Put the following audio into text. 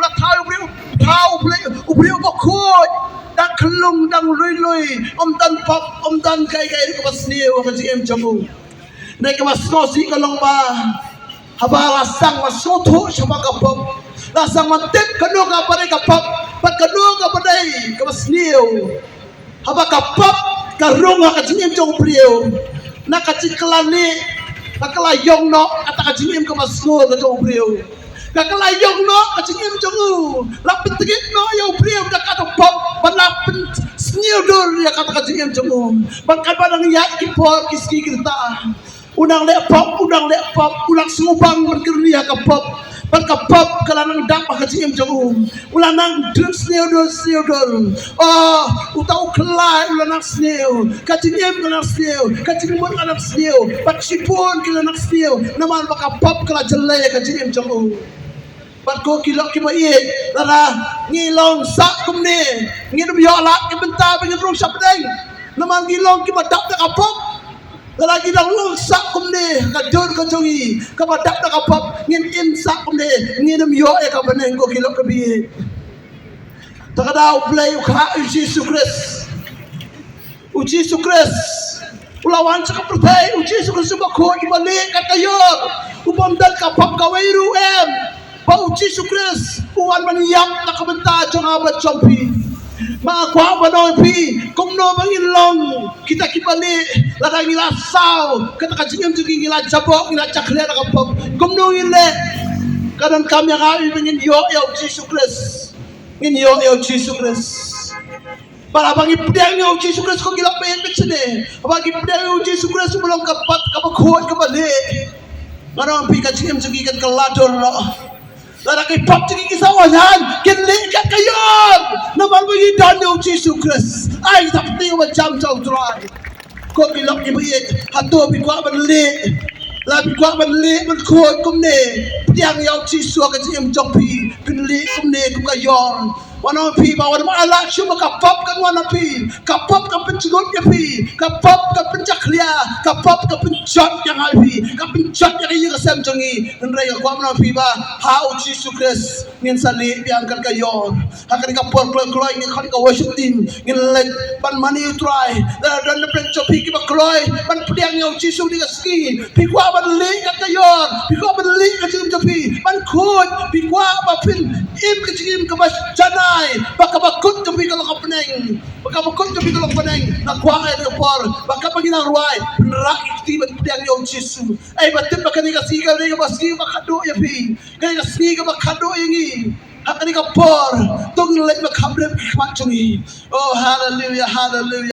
la thao ubriu bokoi dak kelung dang lui om dan kai ke pasniu ka em chamu nei ka masno si ka long ba habala sang masotho shaba ka pop la sang mantet kanu ka pare ka pop pat kanu ka padai ka pasniu haba ka pop ka runga ka em chong priu na ka chiklani kakala yong no ata ka em ka masno ka chong priu kakala yong no ka em chong la pitigit no yo priu da ka pop balapin sniudur ya kata kajingem jemu bangkan padang ya kipor kiski kita unang lepop ulang sumubang berkerni ya kapop berkapop kalanang dapat kajingem jemu ulanang dun sniudur oh utau kelai ulanang sniu kajingem kalanang sniu kajingem kalanang sniu baksipun kalanang sniu naman bakapop kala jelai kajingem jemu Patko kilok ki mai lara ngilong sak kumne ngidum yo la ki benta bengin rong sapdeng naman ngilong ki badak tak apop lara ngidong long sak kumne ka jor ka jongi ka badak tak apop ngin im sak kumne ngidum yo e ka beneng ko kilok ka bi takadau play ka uji sukres ulawan sa kapurtay uji sukres ba ko ibalik ka kayo upam dal ka pop ka wairu Pau Jesus Christ, uwan maniyam na kabenta jong abat chompi. Mga kwa manong pi, kung no mangilong kita kibali, ladang ila saw, kata kajingam jugi ila jabok ila chakle na kapop. Kung no ile, kadang kami ang ibingin yo Jesus Christ, ngin yo Jesus Christ. Para bagi pedang yo Jesus Christ kung gila payen bitsine, bagi pedang yo Jesus Christ belum kapat kapakhuat kabali. Manong pi kajingam jugi kan kalador lo. Lalaki pop tinggi kisawahan kinlikat kayon naman mo yung danyo Jesus Christ ay tapos macam jauh turai kok kilok ibu hato bikwa manli labi kwa manli mankod kumne piang yaw Jesus ka jim jompi kinli kumne kum kayon wana pi bawan mo ala syu makapop kan wana pi kapop ka pencugot ya pi kapop ka pencaklia kapop ka pencot yang alpi ka pencot yang iya kasem jongi nrai ka kwa pi ba hau Jesus Christ ngin sali biangkan kayon akan ka por kloy ngin kan ka worship team ngin let ban mani try dan pencot pi ki ba kloy ban piang yaw Jesus di ski pi kwa ban li ka kayon pi kwa ban li ka jim jopi ban khod pi kwa ba pin im ka jim ka bas jana baka bakut to bigalo ka peneng baka bakut to bigalo ka peneng na kuangay na por baka paginang ruay rak iktiban pudang yung Jesus ay batim baka ni kasiga ni maski makado ya pi kay kasiga makado yung hakani ka por tong lek makabrem kmatchungi oh hallelujah